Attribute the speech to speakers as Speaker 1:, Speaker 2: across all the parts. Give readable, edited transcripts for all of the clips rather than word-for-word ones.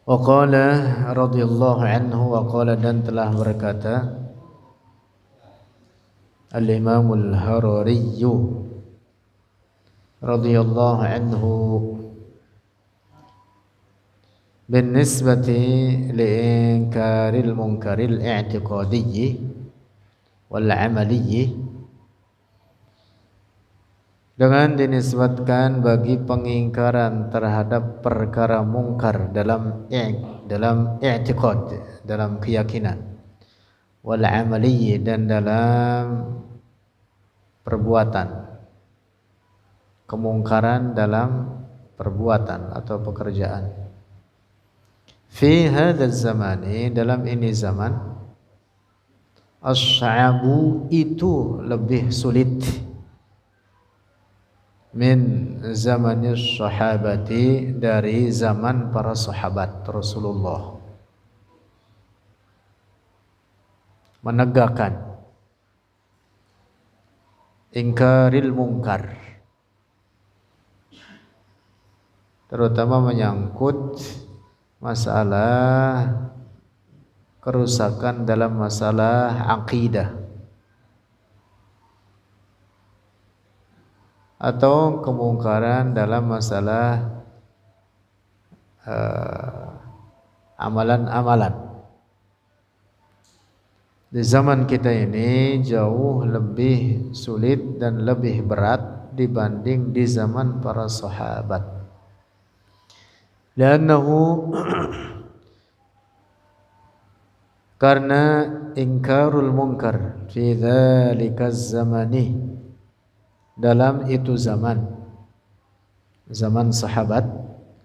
Speaker 1: Wa qala radhiyallahu anhu wa qala dan telah berkata Al-Imam Al-Harari radhiyallahu anhu binisbati li'inkaril munkaril i'tiqadiyyi wal 'amaliyyi, dengan dinisbatkan bagi pengingkaran terhadap perkara mungkar dalam i'tiqad, dalam keyakinan, wal 'amaliyyi dan dalam perbuatan, kemungkaran dalam perbuatan atau pekerjaan. Fi hadzal zamani, dalam ini zaman, as-sa'abu itu lebih sulit min zamanis sahabati, dari zaman para sahabat Rasulullah, menegakkan ingkaril mungkar, terutama menyangkut masalah kerusakan dalam masalah akidah atau kemungkaran dalam masalah amalan-amalan. Di zaman kita ini jauh lebih sulit dan lebih berat dibanding di zaman para sahabat. Li'annahu karena ingkarul munkar fi dzalika zamani, dalam itu zaman sahabat,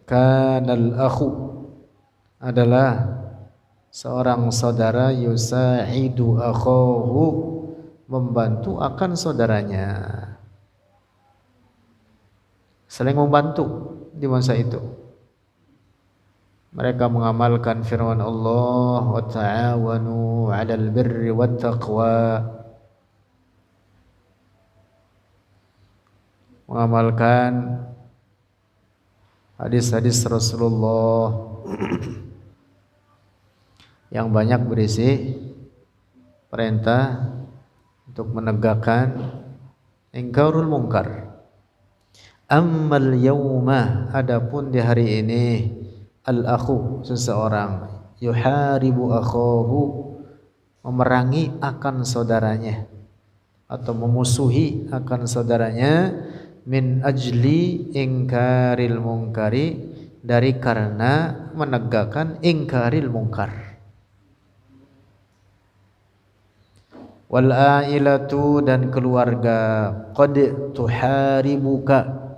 Speaker 1: kanal akhu adalah seorang saudara, yusa'idu akhahu membantu akan saudaranya, saling membantu di masa itu. Mereka mengamalkan firman Allah, wa ta'awanu 'alal birri wat taqwa, mengamalkan hadis-hadis Rasulullah yang banyak berisi perintah untuk menegakkan ingkarul munkar. Ammal yauma, adapun di hari ini, al-akhu seseorang, yuharibu akhahu memerangi akan saudaranya atau memusuhi akan saudaranya, min ajli ingkaril munkari, dari karena menegakkan ingkaril munkar. Wal ailatu, dan keluarga, qad tuharibuka,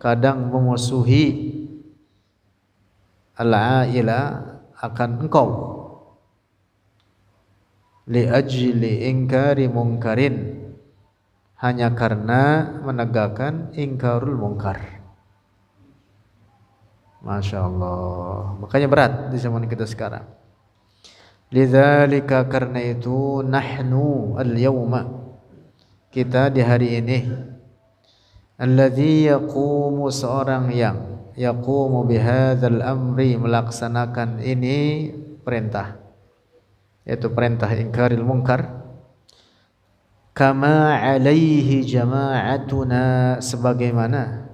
Speaker 1: kadang memusuhi al-aila akan engkau, li ajli ingkari munkarin, hanya karena menegakkan ingkarul munkar. Masya Allah, makanya berat di zaman kita sekarang. Lidzalika, karena itu, nahnu al-yawma, kita di hari ini, alladzi yaqumu, seorang yang yaqumu bihadzal amri, melaksanakan ini perintah, yaitu perintah ingkaril munkar, kama alaihi jama'atuna, sebagaimana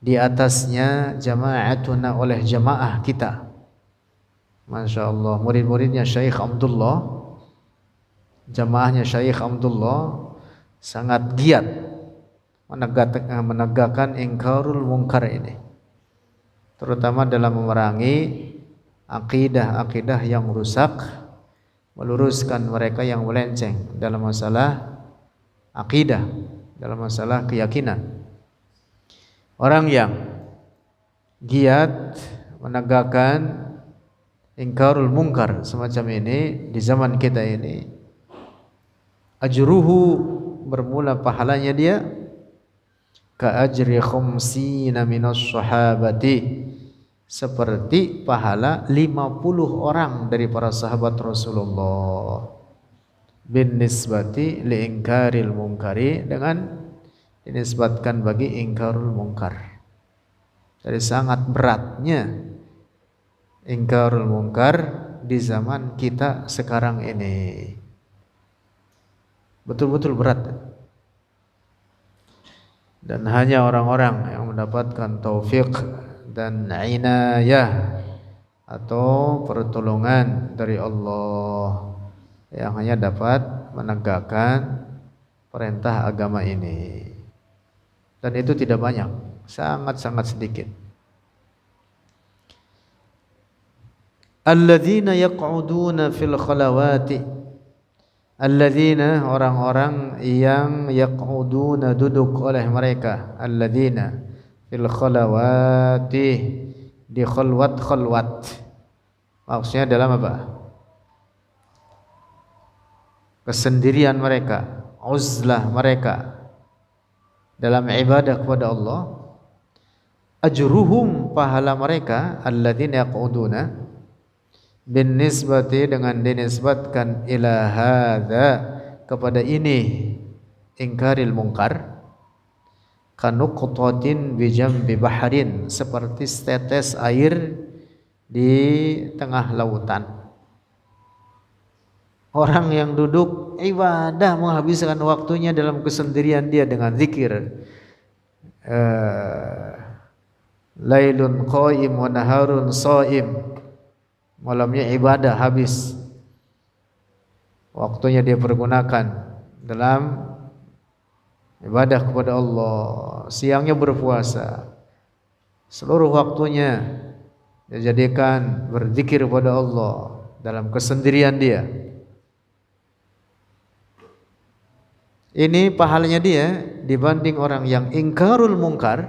Speaker 1: di atasnya jama'atuna, oleh jamaah kita. Masya Allah, murid-muridnya Syekh Abdullah, jamaahnya Syekh Abdullah sangat giat menegakkan ingkarul munkar ini, terutama dalam memerangi akidah-akidah yang rusak, meluruskan mereka yang melenceng dalam masalah akidah, dalam masalah keyakinan. Orang yang giat menegakkan ingkarul munkar semacam ini di zaman kita ini, ajruhu, bermula pahalanya dia, ka ajri khumsina minas sahabati, seperti pahala 50 orang dari para sahabat Rasulullah, bin nisbati li ingkaril munkari, dengan dinisbatkan bagi ingkarul munkar. Dari sangat beratnya ingkarul munkar di zaman kita sekarang ini. Betul-betul berat. Dan hanya orang-orang yang mendapatkan taufik dan inayah atau pertolongan dari Allah yang hanya dapat menegakkan perintah agama ini. Dan itu tidak banyak, sangat-sangat sedikit. Alladzina yaq'uduna fil khalawati. Alladzina, orang-orang yang yaq'uduna, duduk oleh mereka, alladzina fil khalawati, di khalwat-khalwat. Maksudnya dalam apa? Kesendirian mereka, uzlah mereka dalam ibadah kepada Allah. Ajruhum, pahala mereka, alladzina yaq'uduna, bin nisbati, dengan dinisbatkan, ila hadza, kepada ini, ingkaril munkar, kanuqtatin bi jambi bahrin, seperti setetes air di tengah lautan. Orang yang duduk ibadah, menghabiskan waktunya dalam kesendirian dia dengan zikir, lailun qaim wa naharun shaim, malamnya ibadah habis, waktunya dia pergunakan dalam ibadah kepada Allah, siangnya berpuasa, seluruh waktunya dia jadikan berzikir kepada Allah dalam kesendirian dia. Ini pahalanya dia dibanding orang yang ingkarul munkar.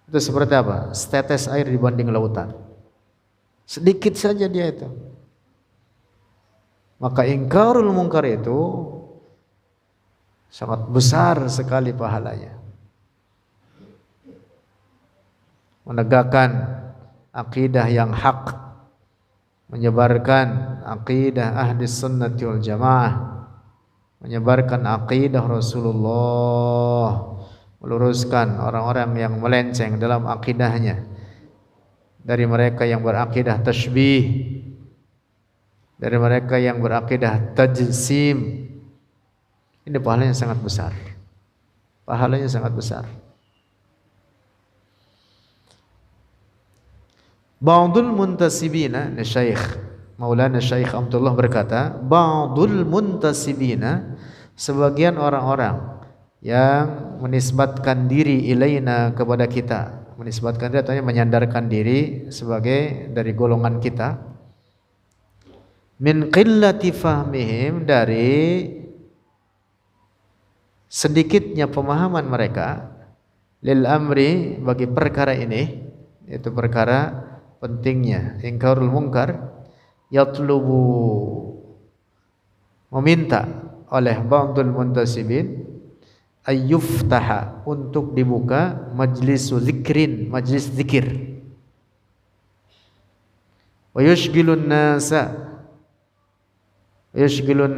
Speaker 1: Itu seperti apa? Setetes air dibanding lautan. Sedikit saja dia itu. Maka ingkarul munkar itu sangat besar sekali pahalanya. Menegakkan akidah yang hak, menyebarkan akidah ahli sunnati wal jamaah, menyebarkan akidah Rasulullah, meluruskan orang-orang yang melenceng dalam akidahnya, dari mereka yang berakidah tashbih, dari mereka yang berakidah tajsim. Ini pahalanya sangat besar. Pahalanya sangat besar. Ba'dul muntasibina, Syekh Maulana Syekh Abdullah berkata, ba'dul muntasibina, sebagian orang-orang yang menisbatkan diri ilaina, kepada kita. Menisbatkan diri artinya menyandarkan diri sebagai dari golongan kita. Min qillati fahmihim, dari sedikitnya pemahaman mereka, lil amri, bagi perkara ini, yaitu perkara pentingnya ingkarul munkar, yatlubu, meminta oleh ba'dul muntasibin, ayyuftaha, untuk dibuka majlisu zikrin, majlis zikir, wa yushgilun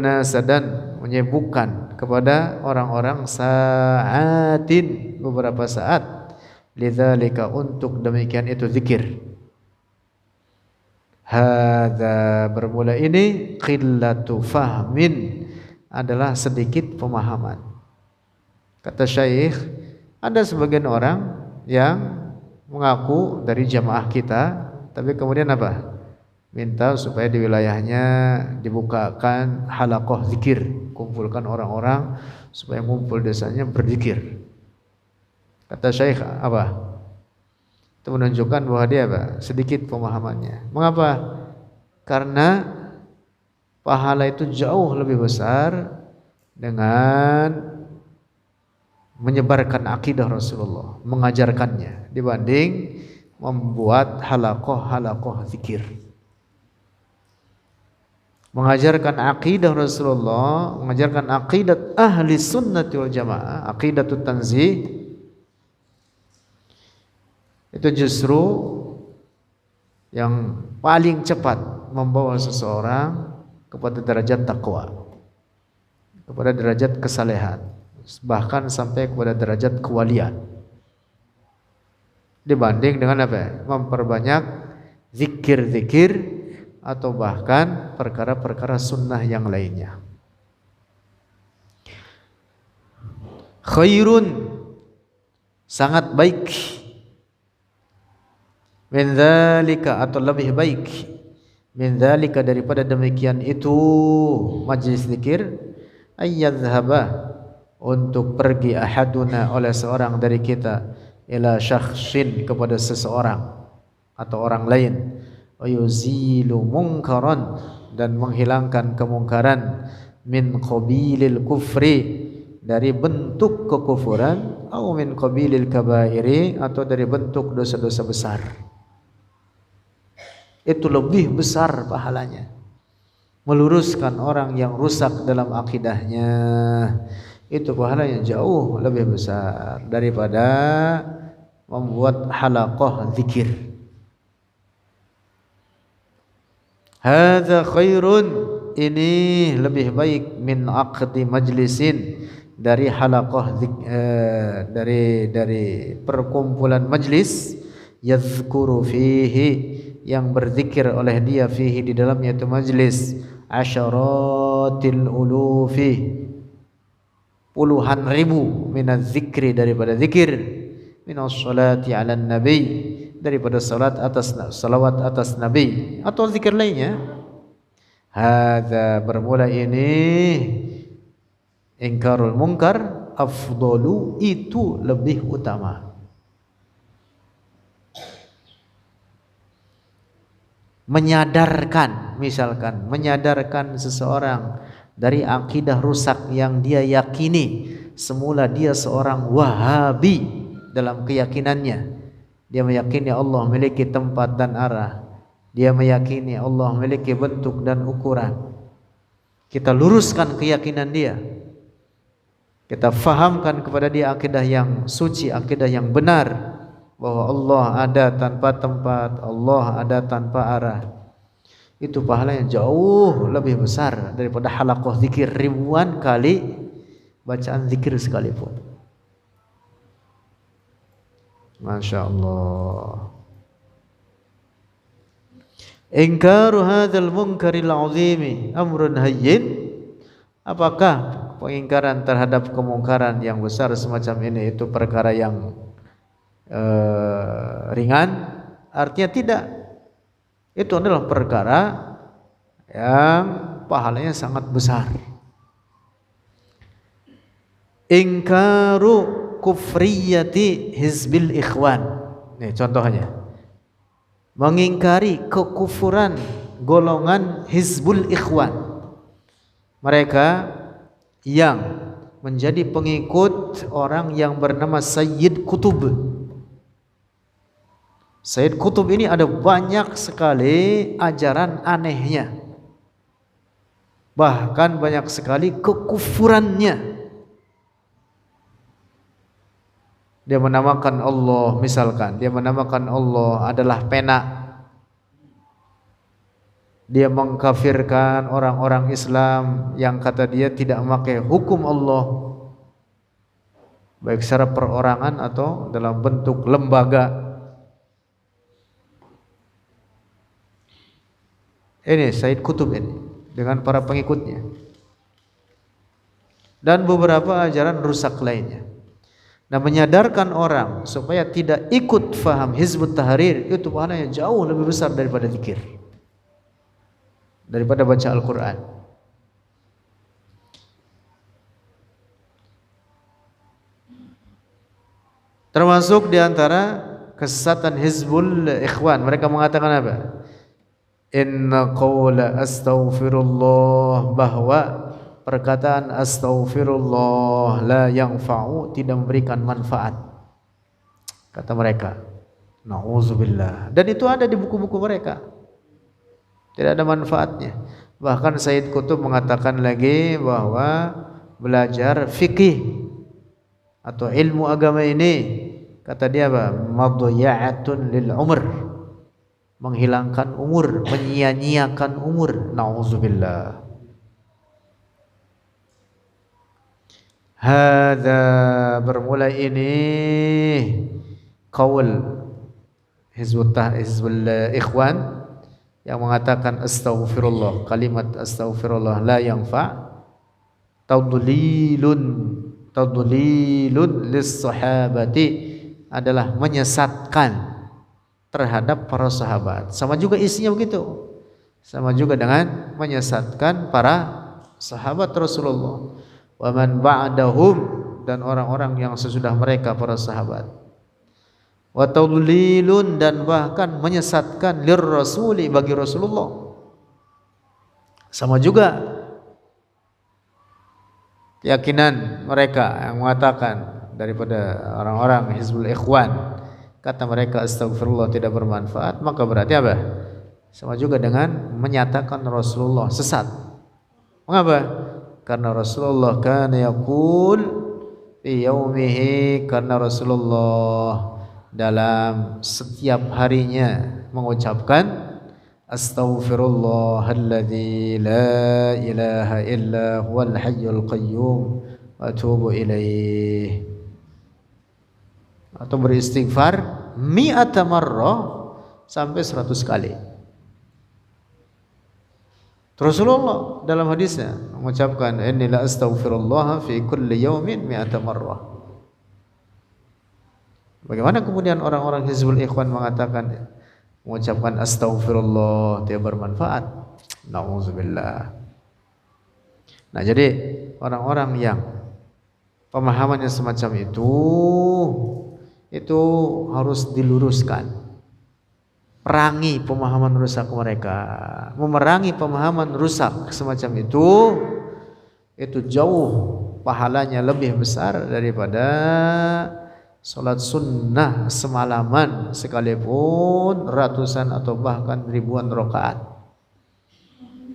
Speaker 1: nasa, dan menyibukkan kepada orang-orang, sa'atin, beberapa saat, lidzalika, untuk demikian itu zikir. Hadza, bermula ini, qillatu fahmin, adalah sedikit pemahaman. Kata Syekh, ada sebagian orang yang mengaku dari jamaah kita, tapi kemudian apa? Minta supaya di wilayahnya dibukakan halaqah zikir, kumpulkan orang-orang supaya ngumpul desanya berzikir. Kata Syekh apa? Itu menunjukkan bahwa dia apa? Sedikit pemahamannya. Mengapa? Karena pahala itu jauh lebih besar dengan menyebarkan akidah Rasulullah, mengajarkannya, dibanding membuat halaqah zikir. Mengajarkan akidah Rasulullah, mengajarkan akidat ahli sunnati wal jamaah, aqidatut tanzih, itu justru yang paling cepat membawa seseorang kepada derajat takwa, kepada derajat kesalehan, bahkan sampai kepada derajat kewalian. dibanding dengan apa? Memperbanyak zikir-zikir atau bahkan perkara-perkara sunnah yang lainnya. Khairun, sangat baik, min dzalika, atau lebih baik, min dzalika, daripada demikian itu, majlis zikir, ayyadhhaba, untuk pergi, ahaduna, oleh seorang dari kita, ila syakhsin, kepada seseorang atau orang lain, wa yuzilu munkaran, dan menghilangkan kemungkaran, min qabilil kufri, dari bentuk kekufuran, atau min qabilil kabairi, atau dari bentuk dosa-dosa besar. Itu lebih besar pahalanya. Meluruskan orang yang rusak dalam akidahnya, itu pahalanya jauh lebih besar daripada membuat halaqah zikir. Hadza khairun, ini lebih baik, min aqdi majlisin, dari halaqah dari perkumpulan majlis, yadhkuru fihi, yang berzikir oleh dia, fihi, di dalamnya itu majlis, asyaratil ulufi, puluhan ribu, minaz zikri, daripada zikir, minas salati ala nabi, daripada salawat atas nabi, atau zikir lainnya. Hadza, bermula ini, ingkarul munkar, afdalu, itu lebih utama. Menyadarkan, misalkan menyadarkan seseorang dari akidah rusak yang dia yakini. Semula dia seorang Wahabi dalam keyakinannya. Dia meyakini Allah memiliki tempat dan arah. Dia meyakini Allah memiliki bentuk dan ukuran. Kita luruskan keyakinan dia. Kita fahamkan kepada dia akidah yang suci, akidah yang benar, bahwa Allah ada tanpa tempat, Allah ada tanpa arah. Itu pahalanya jauh lebih besar daripada halaqah zikir ribuan kali bacaan zikir sekalipun. Masya Allah. Ingkaru hadzal munkaril azimi amrun hayyin, apakah pengingkaran terhadap kemungkaran yang besar semacam ini itu perkara yang ringan? Artinya tidak. Itu adalah perkara yang pahalanya sangat besar. Ingkaru kufriyati hizbil ikhwan. Nih contohnya. Mengingkari kekufuran golongan Hizbul Ikhwan. Mereka yang menjadi pengikut orang yang bernama Sayyid Qutb. Sayyid Qutb ini ada banyak sekali ajaran anehnya. Bahkan banyak sekali kekufurannya. Dia menamakan Allah, misalkan dia menamakan Allah adalah pena. Dia mengkafirkan orang-orang Islam yang kata dia tidak memakai hukum Allah, baik secara perorangan atau dalam bentuk lembaga. Ini Sayyid Qutb ini dengan para pengikutnya dan beberapa ajaran rusak lainnya. Nah, menyadarkan orang supaya tidak ikut faham Hizbut Tahrir itu pahalanya jauh lebih besar daripada zikir, daripada baca Al-Quran. Termasuk diantara kesesatan Hizbul Ikhwan, mereka mengatakan apa? Inna qawla astaghfirullah, bahwa perkataan astaghfirullah la yanfa'u, tidak memberikan manfaat, kata mereka. Na'udzubillah. Dan itu ada di buku-buku mereka, tidak ada manfaatnya. Bahkan Sayyid Qutb mengatakan lagi bahwa belajar fikih atau ilmu agama ini, kata dia apa? Madhiya'atun lil umr, menghilangkan umur, menyia-nyiakan umur. Na'udzubillah. Hadza, bermula ini, qaul Hizbul Ikhwan yang mengatakan astaghfirullah, kalimat astaghfirullah la yanfa, tadlilun lis-sahabati, adalah menyesatkan terhadap para sahabat. Sama juga isinya begitu. Sama juga dengan menyesatkan para sahabat Rasulullah. Wa man ba'dahum, dan orang-orang yang sesudah mereka para sahabat. Wa tadlilun, dan bahkan menyesatkan lirrasuli, bagi Rasulullah. Sama juga keyakinan mereka yang mengatakan daripada orang-orang Hizbul Ikhwan, kata mereka astagfirullah tidak bermanfaat, maka berarti apa? Sama juga dengan menyatakan Rasulullah sesat. Mengapa? Karena Rasulullah kana yaqul fi yaumihi, karena Rasulullah dalam setiap harinya mengucapkan astaghfirullahalladzi la ilaha illa huwal hayyul qayyum wa atubu ilaih, atau beristighfar mi'ata marrah, sampai 100 kali. Rasulullah dalam hadisnya mengucapkan inni la astaghfirullah fi kulli yaumin mi'ata marrah. Bagaimana kemudian orang-orang Hizbul Ikhwan mengatakan mengucapkan astaghfirullah tidak bermanfaat? Nauzubillah. Nah, jadi orang-orang yang pemahamannya semacam itu harus diluruskan. Perangi pemahaman rusak mereka. Memerangi pemahaman rusak semacam itu jauh pahalanya lebih besar daripada salat sunnah semalaman sekalipun ratusan atau bahkan ribuan rakaat.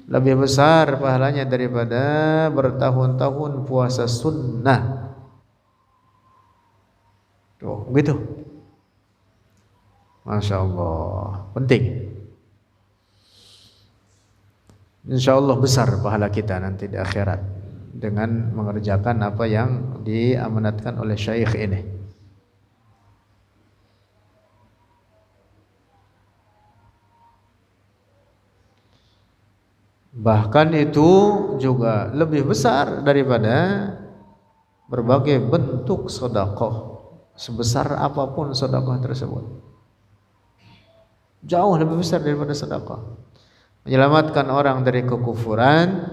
Speaker 1: Lebih besar pahalanya daripada bertahun-tahun puasa sunnah. Tuh, begitu. Masya Allah, penting. Insya Allah besar pahala kita nanti di akhirat dengan mengerjakan apa yang diamanatkan oleh syekh ini. Bahkan itu juga lebih besar daripada berbagai bentuk sedekah, sebesar apapun sedekah tersebut. Jauh lebih besar daripada sedekah. Menyelamatkan orang dari kekufuran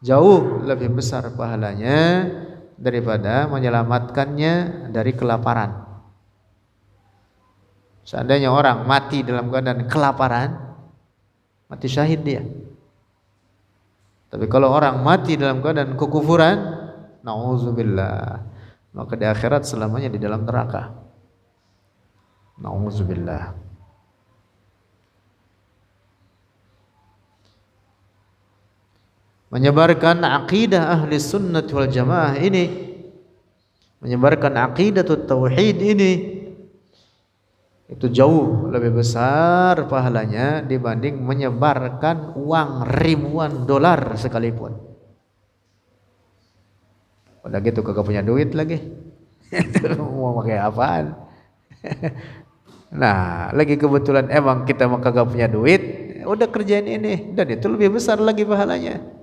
Speaker 1: jauh lebih besar pahalanya daripada menyelamatkannya dari kelaparan. Seandainya orang mati dalam keadaan kelaparan, mati syahid dia. Tapi kalau orang mati dalam keadaan kekufuran, nauzubillah, maka di akhirat selamanya di dalam neraka. Nauzubillah. Menyebarkan aqidah ahli sunnah wal jamaah ini, menyebarkan aqidah tauhid ini, itu jauh lebih besar pahalanya dibanding menyebarkan uang ribuan dolar sekalipun. Udah gitu kagak punya duit lagi. Mau pakai apaan? Nah, lagi kebetulan emang kita mah kagak punya duit, udah kerjain ini, dan itu lebih besar lagi pahalanya.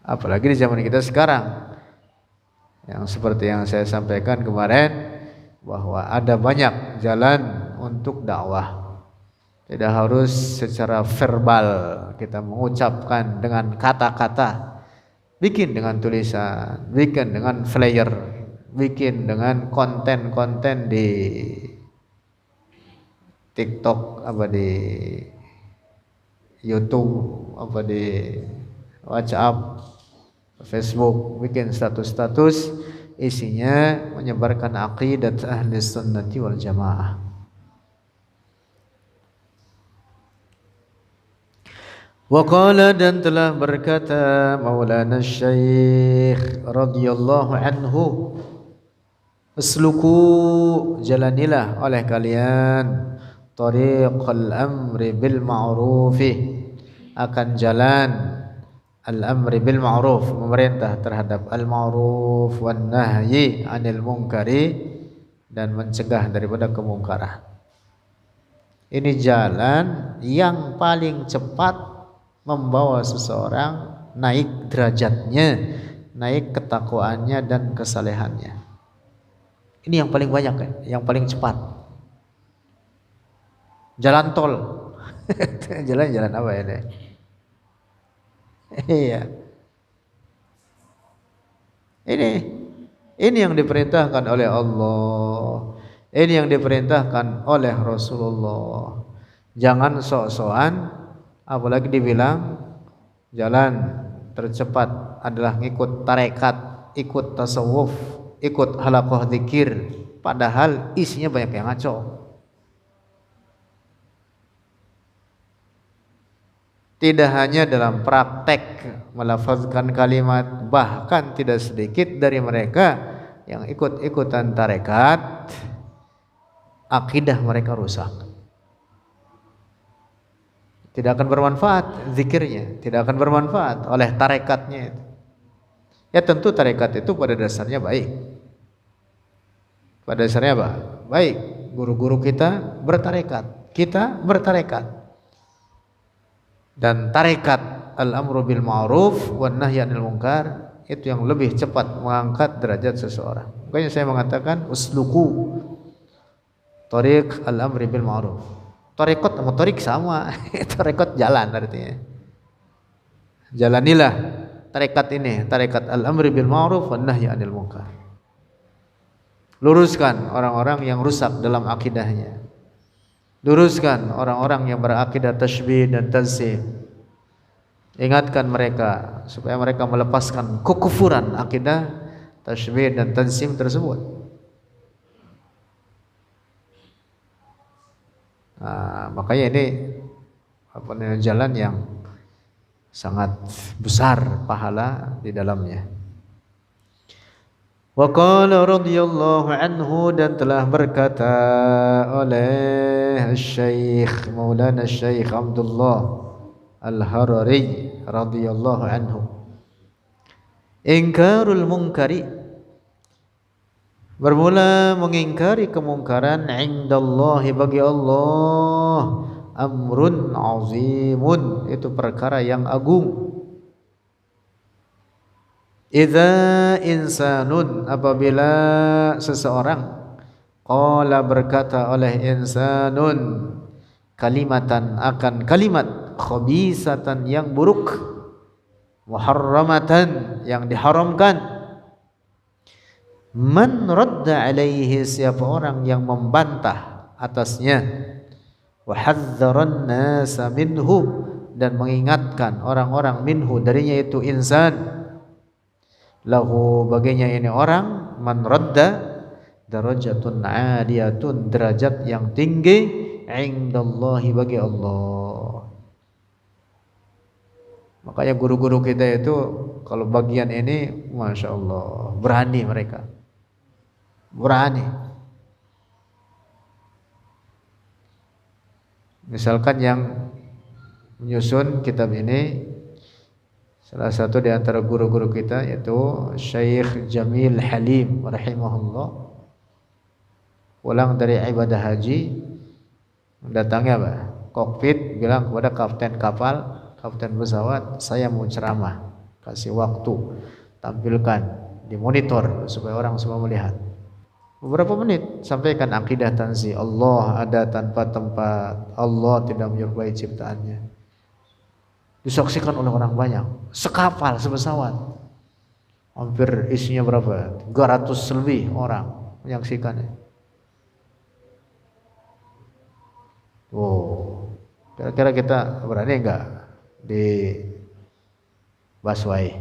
Speaker 1: Apalagi di zaman kita sekarang, yang seperti yang saya sampaikan kemarin, bahwa ada banyak jalan untuk dakwah. Tidak harus secara verbal kita mengucapkan dengan kata-kata, bikin dengan tulisan, bikin dengan flyer, bikin dengan konten-konten di TikTok, apa di YouTube, apa di WhatsApp, Facebook, bikin status-status isinya menyebarkan aqidat ahli sunnati wal jamaah. Wa qala, dan telah berkata Maulana Syekh radhiyallahu anhu, usluku, jalanilah oleh kalian tariqal amri bil ma'rufi, akan jalan al-amri bil ma'ruf, memerintah terhadap al-ma'ruf wan nahyi 'anil munkari, dan mencegah daripada kemungkaran. Ini jalan yang paling cepat membawa seseorang naik derajatnya, naik ketakwaannya dan kesalehannya. Ini yang paling banyak ya, yang paling cepat. Jalan tol. Jalan apa ini? Iya. Ini yang diperintahkan oleh Allah. Ini yang diperintahkan oleh Rasulullah. Jangan sok-sokan, apalagi dibilang jalan tercepat adalah ngikut tarekat, ikut tasawuf, ikut halaqah zikir, padahal isinya banyak yang ngaco. Tidak hanya dalam praktek melafazkan kalimat, bahkan tidak sedikit dari mereka yang ikut-ikutan tarekat, akidah mereka rusak. Tidak akan bermanfaat zikirnya, tidak akan bermanfaat oleh tarekatnya. Ya tentu tarekat itu pada dasarnya baik. Pada dasarnya apa? Baik. Guru-guru kita bertarekat, kita bertarekat. Dan tarekat al-amru bil ma'ruf wan nahyi 'anil munkar itu yang lebih cepat mengangkat derajat seseorang. Makanya saya mengatakan usluku tariq al-amri bil ma'ruf. Tarekat sama tariq sama. Tarekat jalan artinya. Jalanilah tarekat ini, tarekat al-amri bil ma'ruf wan nahyi 'anil munkar. Luruskan orang-orang yang rusak dalam akidahnya. Luruskan orang-orang yang berakidah tasybih dan tanzih. Ingatkan mereka supaya mereka melepaskan kekufuran akidah tasybih dan tanzih tersebut. Nah, makanya ini jalan yang sangat besar pahala di dalamnya. Wa qala radhiyallahu anhu, dan telah berkata oleh Syekh Maulana Syekh Abdullah Al-Harari radhiyallahu anhu, ingkarul munkari, bermula mengingkari kemungkaran, indallahi, bagi Allah, amrun azimun, itu perkara yang agung. Idza insanun, apabila seseorang, qala, berkata oleh insanun, kalimatan, akan kalimat, khabisatan, yang buruk, muharramatan, yang diharamkan, man radda alaihi, siapa orang yang membantah atasnya, wa hadzaran nasa minhu, dan mengingatkan orang-orang minhu, darinya itu insan, lahu, baginya ini orang, man radda, darajatun aliyatun, derajat yang tinggi, indallahi, bagi Allah. Makanya guru-guru kita itu kalau bagian ini, masya Allah, berani mereka, berani. Misalkan yang menyusun kitab ini, salah satu di antara guru-guru kita yaitu Syekh Jamil Halim rahimahullah, pulang dari ibadah haji, mendatangi apa? Kokpit, bilang kepada kapten kapal, kapten pesawat, saya mau ceramah, kasih waktu, tampilkan di monitor supaya orang semua melihat. Beberapa menit sampaikan akidah tanzih, Allah ada tanpa tempat, Allah tidak menyerupai ciptaannya. Disaksikan oleh orang banyak, sekapal, sepesawat, hampir isinya berapa? 300 lebih orang menyaksikannya. Oh, kira-kira kita berani enggak di Baswai?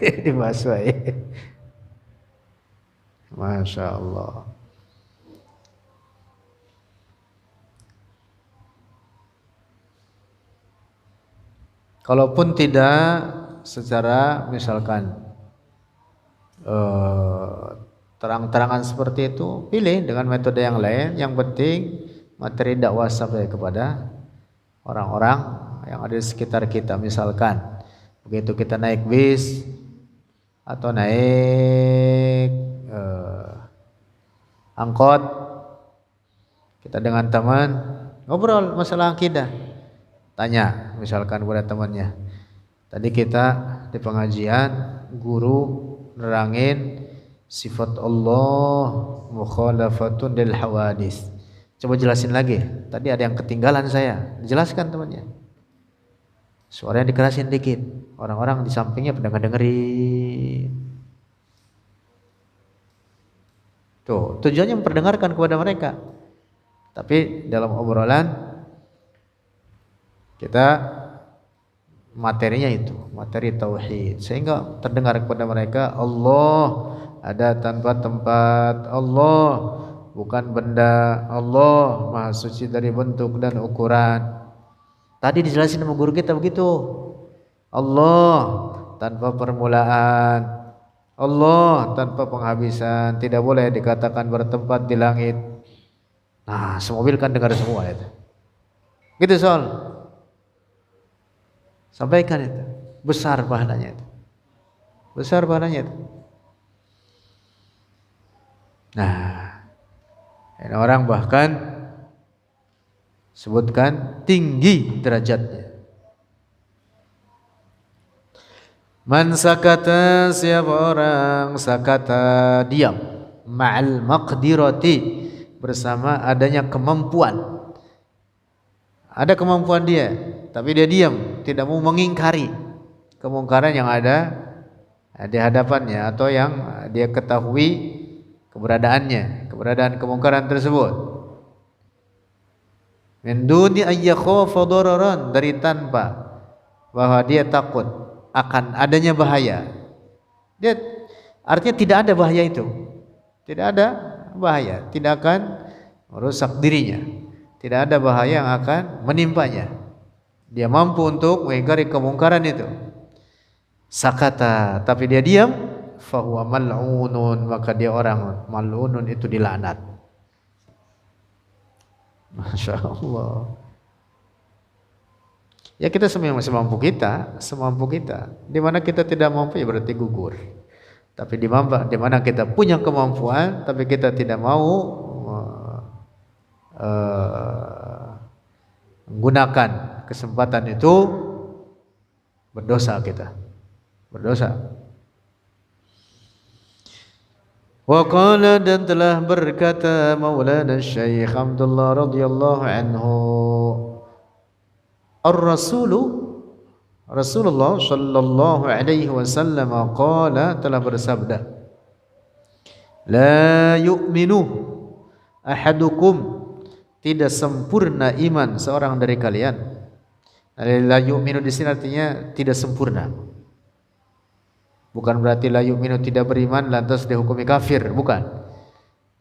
Speaker 1: Di Baswai. Masya Allah. Kalaupun tidak secara misalkan terang-terangan seperti itu, pilih dengan metode yang lain. Yang penting materi dakwah sampai kepada orang-orang yang ada di sekitar kita. Misalkan begitu kita naik bis atau naik angkot, kita dengan teman ngobrol masalah akidah, tanya misalkan kepada temannya, tadi kita di pengajian guru nerangin sifat Allah mukhalafatun lil hawadis, coba jelasin lagi, tadi ada yang ketinggalan saya, jelaskan temannya. Suaranya dikerasin dikit, orang-orang di sampingnya pada ngedengerin. Tuh, tujuannya memperdengarkan kepada mereka. Tapi dalam obrolan kita materinya itu, materi tauhid, sehingga terdengar kepada mereka Allah ada tanpa tempat, Allah bukan benda, Allah Maha Suci dari bentuk dan ukuran. Tadi dijelasin sama guru kita begitu. Allah tanpa permulaan, Allah tanpa penghabisan, tidak boleh dikatakan bertempat di langit. Nah, semobil kan dengar semua itu. Gitu soal. Sampaikan itu. Besar pahalanya itu. Besar pahalanya itu. Nah, ini orang bahkan sebutkan tinggi derajatnya. Man sakata, siapa orang sakata diam, ma'al maqdirati, bersama adanya kemampuan. Ada kemampuan dia, tapi dia diam, tidak mau mengingkari kemungkaran yang ada di hadapannya atau yang dia ketahui keberadaan kemungkaran tersebut. Min duni ayyakhafa dararan, dari tanpa bahwa dia takut akan adanya bahaya. Dia artinya tidak ada bahaya itu. Tidak ada bahaya, tidak akan merusak dirinya. Tidak ada bahaya yang akan menimpanya. Dia mampu untuk mengingkari kemungkaran itu. Sakata, tapi dia diam, fahuwa mal'unun, maka dia orang mal'unun, itu dilaknat. Masya Allah. Ya kita semampu kita, semampu kita. Di mana kita tidak mampu ya berarti gugur. Tapi di mana kita punya kemampuan, tapi kita tidak mau menggunakan kesempatan itu, berdosa kita. Berdosa. Wa qala, dan telah berkata Maulana Syekh Abdullah radhiyallahu anhu, Rasulullah sallallahu alaihi wasallam qala, telah bersabda, la yu'minu ahadukum, tidak sempurna iman seorang dari kalian. La yu'minu di sini artinya tidak sempurna. Bukan berarti la yu'minu tidak beriman lantas dihukumi kafir, bukan.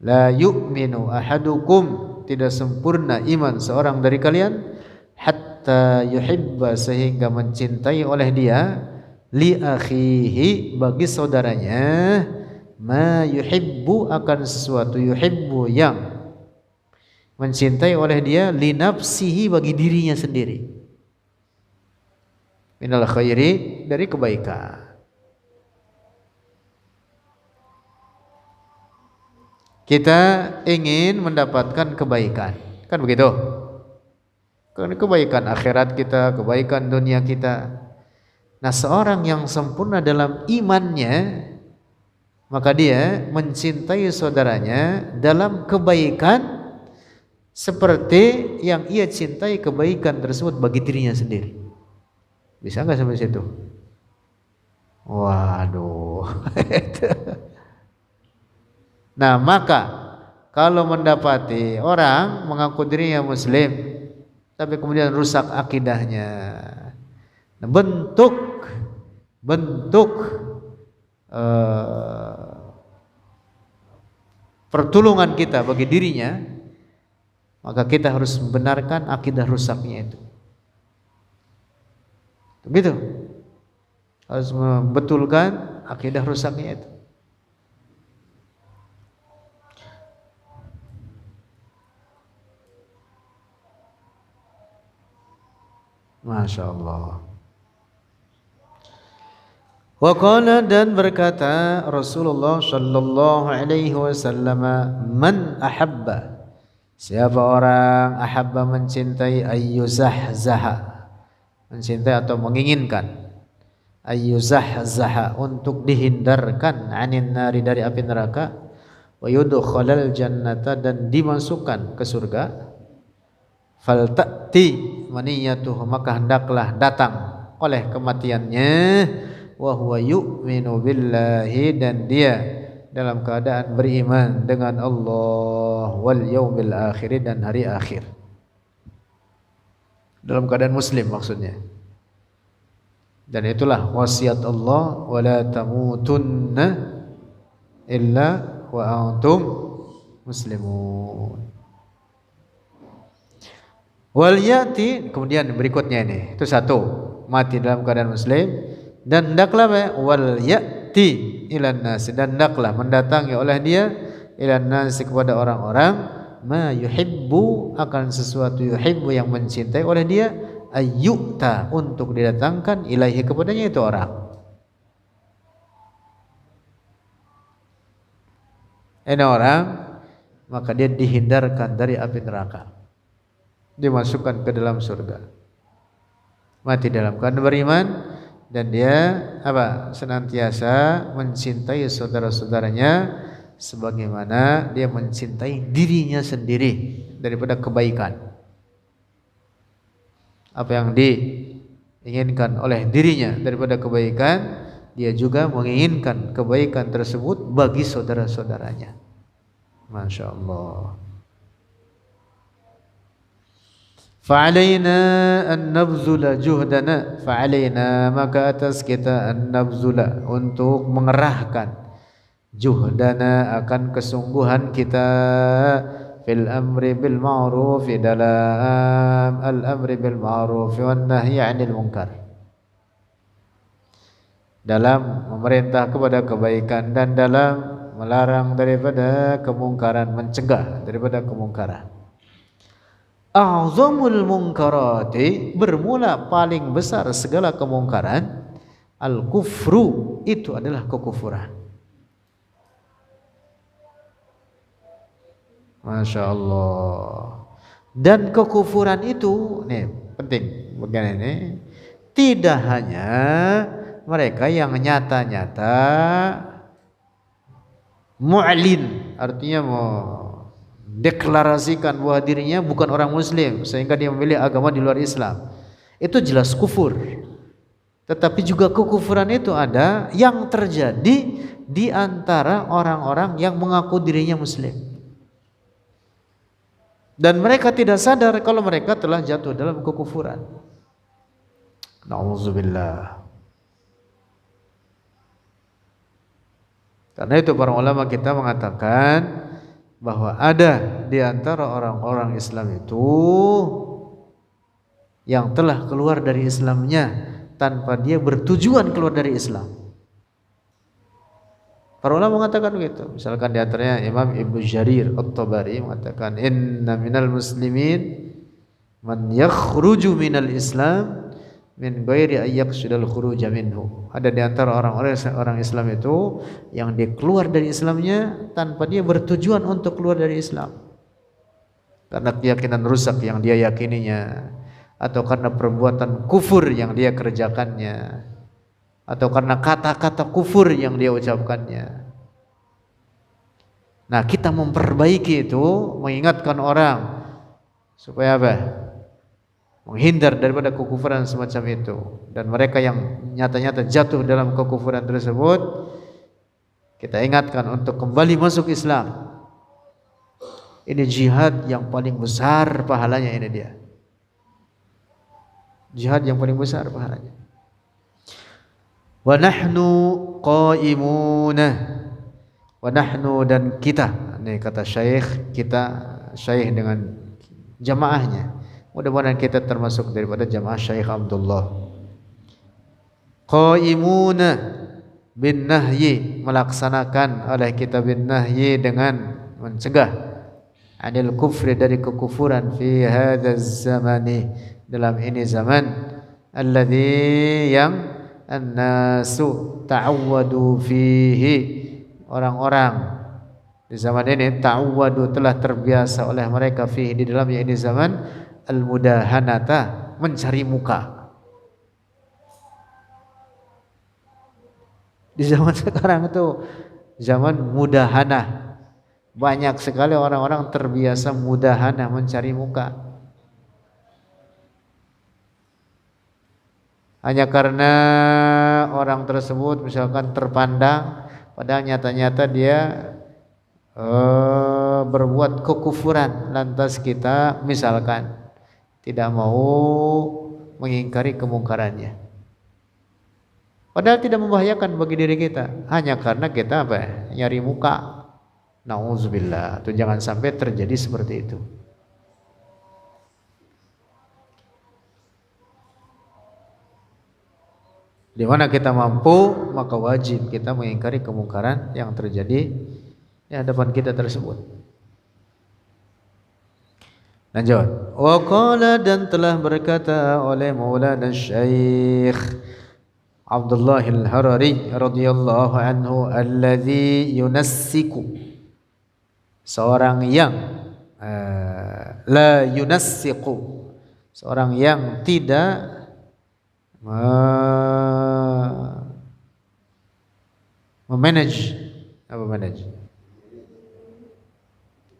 Speaker 1: La yu'minu ahadukum, tidak sempurna iman seorang dari kalian, hatta yuhibba, sehingga mencintai oleh dia, li akhihi, bagi saudaranya, ma yuhibbu, akan sesuatu, yuhibbu, yang mencintai oleh dia, li nafsihi, bagi dirinya sendiri, minal khairi, dari kebaikan. Kita ingin mendapatkan kebaikan, kan begitu? Kebaikan akhirat kita, kebaikan dunia kita. Nah, seorang yang sempurna dalam imannya, maka dia mencintai saudaranya dalam kebaikan seperti yang ia cintai kebaikan tersebut bagi dirinya sendiri. Bisa nggak sampai situ? Waduh. Nah, maka kalau mendapati orang mengaku dirinya muslim tapi kemudian rusak akidahnya, nah, bentuk pertolongan kita bagi dirinya, maka kita harus membenarkan akidah rusaknya itu. Begitu. Harus membetulkan akidah rusaknya itu. Masya Allah. Wa qala, dan berkata Rasulullah sallallahu alaihi wasallam, man ahabba, siapa orang ahabba mencintai, ayyuzahzaha, mencintai atau menginginkan, ayyuzahzaha untuk dihindarkan, anin nari dari api neraka, wa yudkhalal jannata dan dimasukkan ke surga, falta'ti maniyatuhu maka hendaklah datang oleh kematiannya, wa huwa yu'minu billahi dan dia dalam keadaan beriman dengan Allah, wal yaumil akhir dan hari akhir, dalam keadaan muslim maksudnya. Dan itulah wasiat Allah, wala tamutunna illa wa antum muslimun. Wal yati, kemudian berikutnya ini, itu satu, mati dalam keadaan muslim, dan hendaklah wal yati ilan nas, dan hendaklah mendatangi oleh dia ilan nas kepada orang-orang, ma yuhibbu akan sesuatu, yuhibbu yang mencintai oleh dia, ayyuta untuk didatangkan, ilaihi kepadanya itu orang. Ini orang, maka dia dihindarkan dari api neraka, dimasukkan ke dalam surga. Mati dalam keadaan beriman dan dia apa? Senantiasa mencintai saudara-saudaranya sebagaimana dia mencintai dirinya sendiri daripada kebaikan. Apa yang diinginkan oleh dirinya daripada kebaikan, dia juga menginginkan kebaikan tersebut bagi saudara-saudaranya. Masya Allah. Fa'alaina an nabzula juhdana, fa'alaina maka atas kita an nabzula untuk mengerahkan, juhdana akan kesungguhan kita, fil amri bil ma'ruf, dalam al amri bil ma'ruf wan nahyi 'anil munkar, dalam memerintah kepada kebaikan dan dalam melarang daripada kemungkaran, mencegah daripada kemungkaran. A'zamul munkarati, bermula paling besar segala kemungkaran, al-kufru, itu adalah kekufuran. Masya Allah. Dan kekufuran itu, nih penting bagian ini, tidak hanya mereka yang nyata-nyata mu'lin, artinya mau deklarasikan bahwa dirinya bukan orang muslim sehingga dia memilih agama di luar Islam, itu jelas kufur. Tetapi juga kekufuran itu ada yang terjadi di antara orang-orang yang mengaku dirinya muslim dan mereka tidak sadar kalau mereka telah jatuh dalam kekufuran. Na'udzubillah. Karena itu para ulama kita mengatakan bahwa ada di antara orang-orang Islam itu yang telah keluar dari Islamnya tanpa dia bertujuan keluar dari Islam. Para ulama mengatakan begitu. Misalkan di antaranya Imam Ibnu Jarir At-Tabari mengatakan, inna minal muslimin man yakhruju minal Islam min ghairi ayyaqsidal khuruja minhu. Ada di antara orang Islam itu yang dia keluar dari Islamnya tanpa dia bertujuan untuk keluar dari Islam, karena keyakinan rusak yang dia yakininya, atau karena perbuatan kufur yang dia kerjakannya, atau karena kata-kata kufur yang dia ucapkannya. Nah, kita memperbaiki itu, mengingatkan orang supaya apa? Menghindar daripada kekufuran semacam itu. Dan mereka yang nyata-nyata jatuh dalam kekufuran tersebut, kita ingatkan untuk kembali masuk Islam. Ini jihad yang paling besar pahalanya, ini dia. Jihad yang paling besar pahalanya. Wa nahnu qaimuna, wa nahnu dan kita, ini kata syekh, kita syekh dengan jamaahnya. Mudah-mudahan kita termasuk daripada jamaah Syekh Abdullah. Qaimuna bin nahyi, melaksanakan oleh kita bin nahyi dengan mencegah, anil kufri dari kekufuran, fi hadzal zamani, dalam ini zaman, alladzi yang annasu ta'awwadu fihi, orang-orang di zaman ini ta'awwadu telah terbiasa oleh mereka fihi di dalamnya ini zaman al-mudahanata, mencari muka. Di zaman sekarang itu zaman mudahanah. Banyak sekali orang-orang terbiasa mudahanah, mencari muka. Hanya karena orang tersebut misalkan terpandang, padahal nyata-nyata dia berbuat kekufuran, lantas kita misalkan tidak mau mengingkari kemungkarannya. Padahal tidak membahayakan bagi diri kita, hanya karena kita nyari muka. Nauzubillah, itu jangan sampai terjadi seperti itu. Di mana kita mampu, maka wajib kita mengingkari kemungkaran yang terjadi di hadapan kita tersebut. Lanjut. Wa qala, dan telah berkata oleh Maulana Syekh Abdullah Al-Harari radhiyallahu anhu, alladzi yunassiku, seorang yang la yunassiku, seorang yang tidak memanage, apa manage?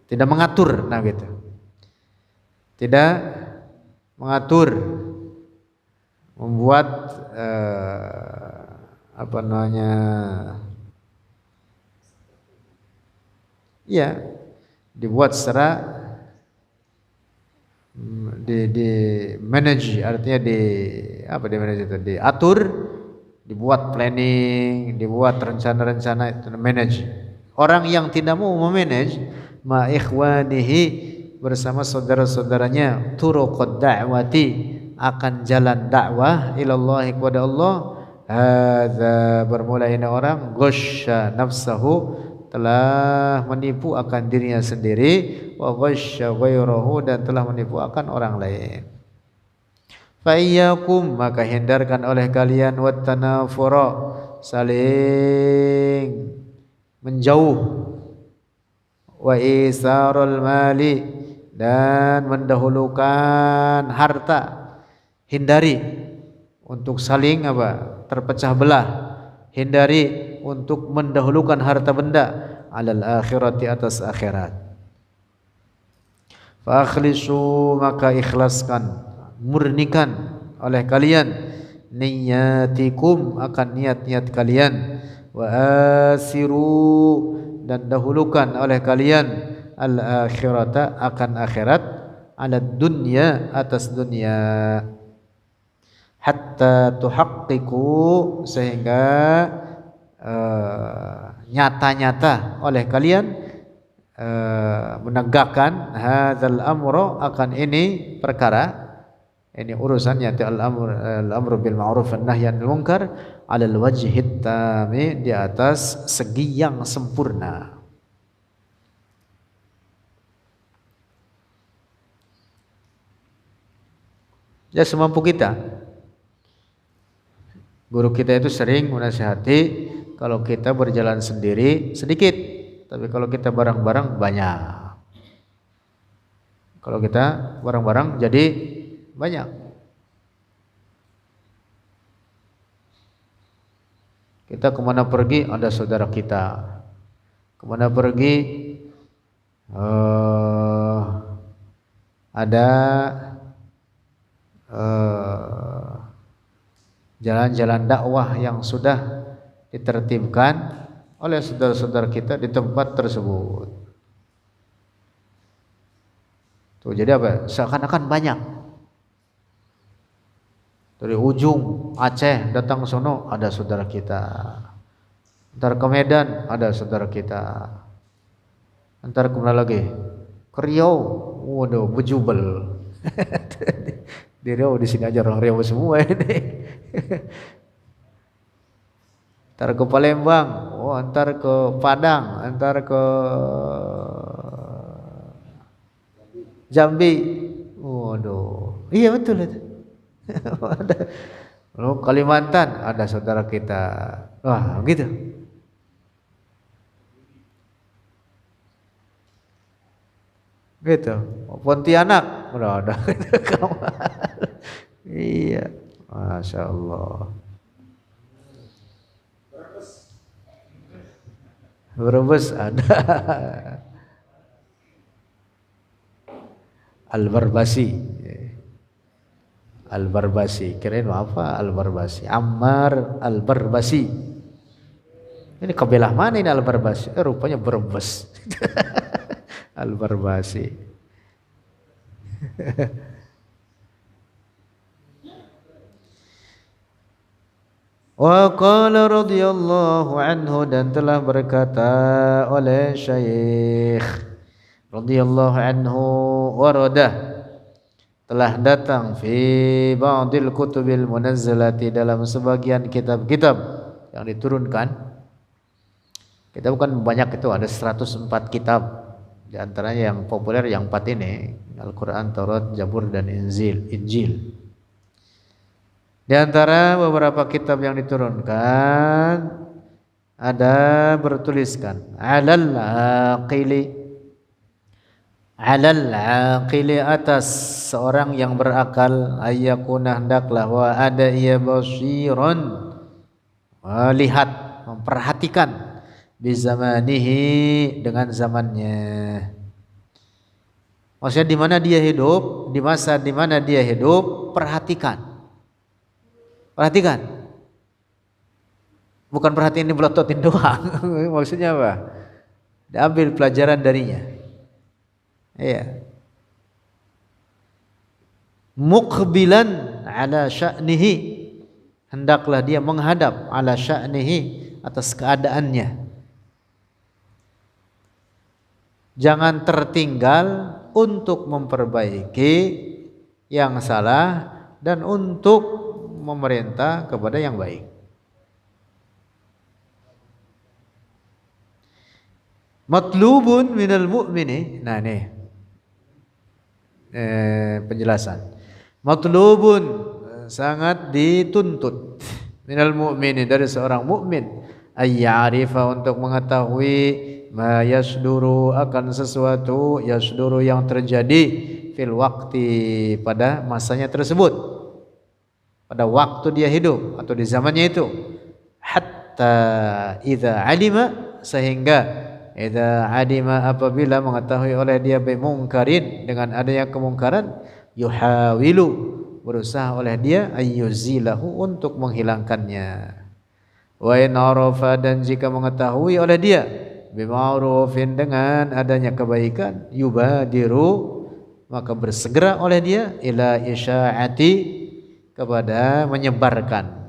Speaker 1: Tidak mengatur, nah gitu. Tidak mengatur, membuat apa namanya? Ya, dibuat secara di manage, artinya di apa, di manage itu diatur, dibuat planning, dibuat rencana-rencana, itu manage. Orang yang tidak mau memanage ma ikhwanihi, bersama saudara-saudaranya, turuqad da'wati, akan jalan dakwah ilallah, kepada Allah. Hadza, bermula ini orang ghasya nafsahu, telah menipu akan dirinya sendiri, wa ghasya ghairahu, dan telah menipu akan orang lain. Fa iyyakum, maka hindarkan oleh kalian, wat tanafura, saling menjauh, wa isarul mali, dan mendahulukan harta. Hindari untuk saling terpecah belah, hindari untuk mendahulukan harta benda, alal akhirati, atas akhirat. Fa akhlisu, maka ikhlaskan, murnikan oleh kalian, niyatikum, akan niat-niat kalian, wa asiru, dan dahulukan oleh kalian, al akhirata, akan akhirat, ala dunya, atas dunia, hatta tuhaqqiqu, sehingga nyata-nyata oleh kalian menegakkan hadzal amru, akan ini perkara, ini urusan, yaitu al-amru bil ma'ruf wan nahyi 'anil munkar, 'alal wajhit tami, di atas segi yang sempurna. Ya, semampu kita. Guru kita itu sering menasihati, kalau kita berjalan sendiri sedikit, tapi kalau kita bareng-bareng banyak. Kalau kita bareng-bareng jadi banyak. Kita kemana pergi ada saudara kita, kemana pergi ada jalan-jalan dakwah yang sudah ditertibkan oleh saudara-saudara kita di tempat tersebut. Tuh, jadi seakan-akan banyak. Dari ujung Aceh datang ke sono ada saudara kita. Ntar ke Medan ada saudara kita. Ntar kemana lagi? Ke Riau, waduh, bejubel. Di Riau, di sini aja orang Riau semua ini. Ntar ke Palembang, ntar ke Padang, ntar ke Jambi. Waduh, iya betul itu. Lalu Kalimantan ada saudara kita. Wah, gitu. Gitu. Pontianak udah ada. Iya. Masya Allah. Brebes ada. Al-Barbasi. Al-Barbasi. Kirain apa Al-Barbasi? Ammar Al-Barbasi. Ini kabilah mana ini Al-Barbasi? Rupanya Brebes. Al-Barbasi. Wa qala radhiyallahu anhu, dan telah berkata oleh Syekh radhiyallahu anhu, waradah, telah datang fi ba'dil kutubil munazzalati, dalam sebagian kitab-kitab yang diturunkan. Kita bukan banyak, itu ada 104 kitab. Di antaranya yang populer yang 4 ini, Al-Qur'an, Taurat, Zabur dan Injil. Di antara beberapa kitab yang diturunkan ada bertuliskan alal aqili, atas seorang yang berakal, ayyakuna, hendaklah, wa ada ia basiron, melihat, memperhatikan, bizamanihi, dengan zamannya. Maksudnya di mana dia hidup, di masa di mana dia hidup, perhatikan. Bukan perhatiin ini belototin doang. Maksudnya apa? Diambil pelajaran darinya. Iya. Muqbilan ala sya'nihi, hendaklah dia menghadap, ala sya'nihi, atas keadaannya. Jangan tertinggal untuk memperbaiki yang salah dan untuk memerintah kepada yang baik. Matlubun minal mu'mini. Nah nih penjelasan. Matlubun, sangat dituntut, minal mu'mini, dari seorang mukmin, ayya'rifa, untuk mengetahui, ma yasduru, akan sesuatu, yasduru, yang terjadi, fil waqti, pada masanya tersebut, pada waktu dia hidup atau di zamannya itu. Hatta idza alima, sehingga idza alima, apabila mengetahui oleh dia, bimungkarin, dengan adanya kemungkaran, yuhawilu, berusaha oleh dia, ayyuzilahu, untuk menghilangkannya. Wa in arafa, dan jika mengetahui oleh dia, bima'rufin, dengan adanya kebaikan, yubadiru, maka bersegera oleh dia, ila isya'ati, kepada menyebarkan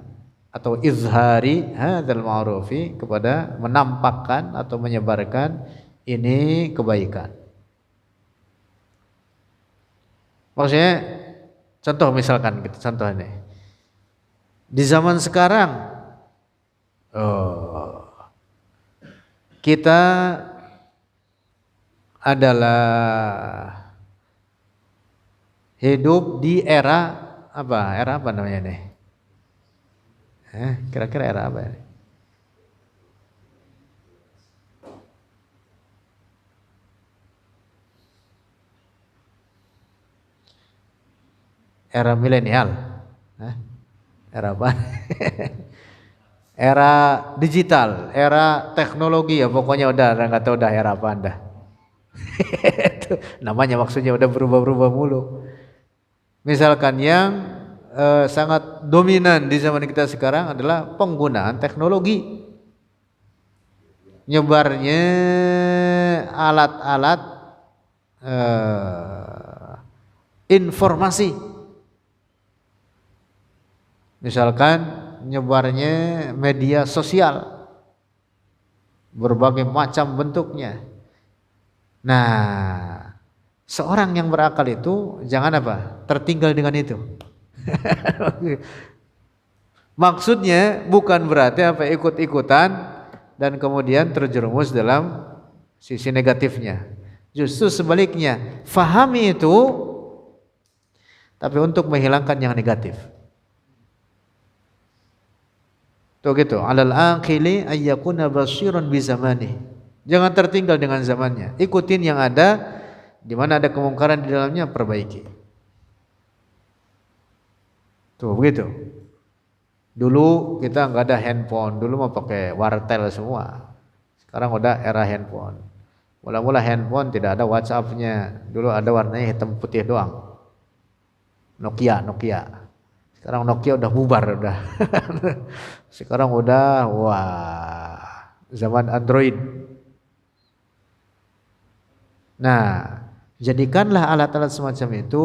Speaker 1: atau izhari hadzal ma'rufi, kepada menampakkan atau menyebarkan ini kebaikan. Maksudnya contoh, misalkan gitu, contoh ini di zaman sekarang, kita adalah hidup di era apa? Era apa namanya nih? Kira-kira era apa ini? Era milenial. Era apa? Era digital, era teknologi, ya pokoknya udah nggak tahu dah era apa Anda. Namanya maksudnya udah berubah-berubah mulu. Misalkan yang sangat dominan di zaman kita sekarang adalah penggunaan teknologi. Nyebarnya alat-alat informasi. Misalkan nyebarnya media sosial, berbagai macam bentuknya. Nah, seorang yang berakal itu jangan apa? Tertinggal dengan itu. Maksudnya bukan berarti apa ikut-ikutan dan kemudian terjerumus dalam sisi negatifnya. Justru sebaliknya, fahami itu, tapi untuk menghilangkan yang negatif. Tuh gitu, alal aqili ayyakuna basyiran bi zamani. Jangan tertinggal dengan zamannya. Ikutin yang ada, di mana ada kemungkaran di dalamnya perbaiki. Tuh begitu. Dulu kita nggak ada handphone, dulu mau pakai wartel semua. Sekarang udah era handphone. Mula-mula handphone tidak ada WhatsApp-nya. Dulu ada warnanya hitam putih doang. Nokia. Sekarang Nokia udah bubar udah. Sekarang udah wah, zaman Android. Nah, jadikanlah alat-alat semacam itu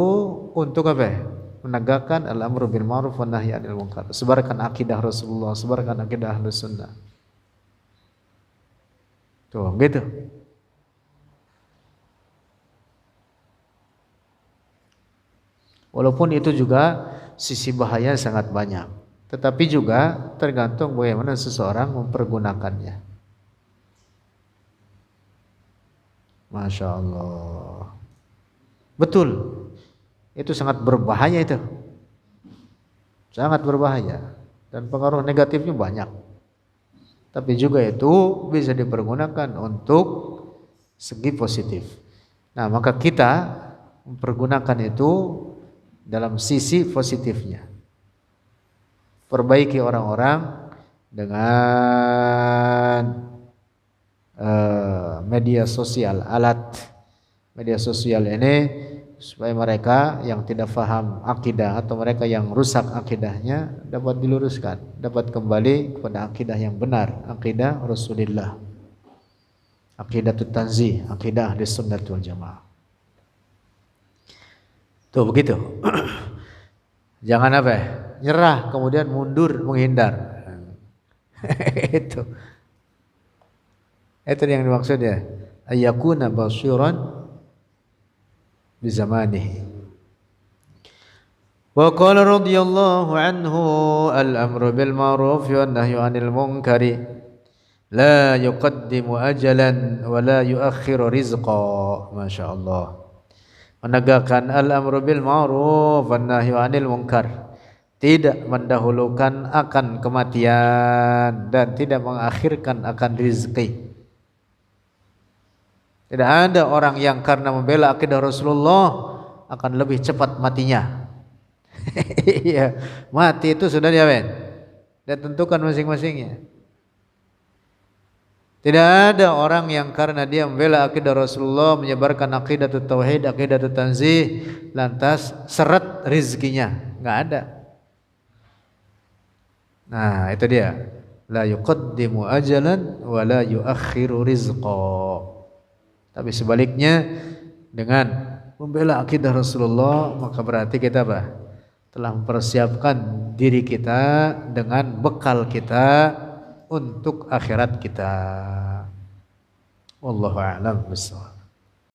Speaker 1: untuk apa? Menegakkan al-amru bil ma'ruf wan nahyi 'anil munkar. Sebarkan akidah Rasulullah, sebarkan akidah Ahlus Sunnah. Tuh, gitu. Walaupun itu juga sisi bahaya sangat banyak, tetapi juga tergantung bagaimana seseorang mempergunakannya. Masya Allah. Betul. Itu sangat berbahaya itu. Sangat berbahaya. Dan pengaruh negatifnya banyak. Tapi juga itu bisa dipergunakan untuk segi positif. Nah, maka kita mempergunakan itu dalam sisi positifnya. Perbaiki orang-orang dengan media sosial, alat media sosial ini, supaya mereka yang tidak faham akidah atau mereka yang rusak akidahnya dapat diluruskan, dapat kembali kepada akidah yang benar, akidah Rasulullah, akidatut tanzih, akidah Ahlus Sunnah wal Jamaah. Tuh begitu. Jangan apa? Nyerah kemudian mundur, menghindar. Itu yang dimaksud ya. Ayyakuna basyiran bi zamanihi. Wa qala radhiyallahu anhu al-amru bil ma'ruf wan nahyu 'anil munkari la yuqaddimu ajalan wa la yuakhiru rizqa. Masyaallah. Menegakkan al-amru bil ma'ruf wan nahyu 'anil munkar, tidak mendahulukan akan kematian dan tidak mengakhirkan akan rizki. Tidak ada orang yang karena membela akidah Rasulullah akan lebih cepat matinya. Iya, mati itu sudah dia tentukan masing-masingnya. Tidak ada orang yang karena dia membela akidah Rasulullah, menyebarkan akidah tauhid, akidah tanzih, lantas seret rizkinya. Enggak ada. Nah, itu dia. La yuqaddimu ajalan wa la yuakhiru rizqa. Tapi sebaliknya, dengan membela akidah Rasulullah, maka berarti kita apa? Telah mempersiapkan diri kita dengan bekal kita untuk akhirat kita. Wallahu a'lam bishawab.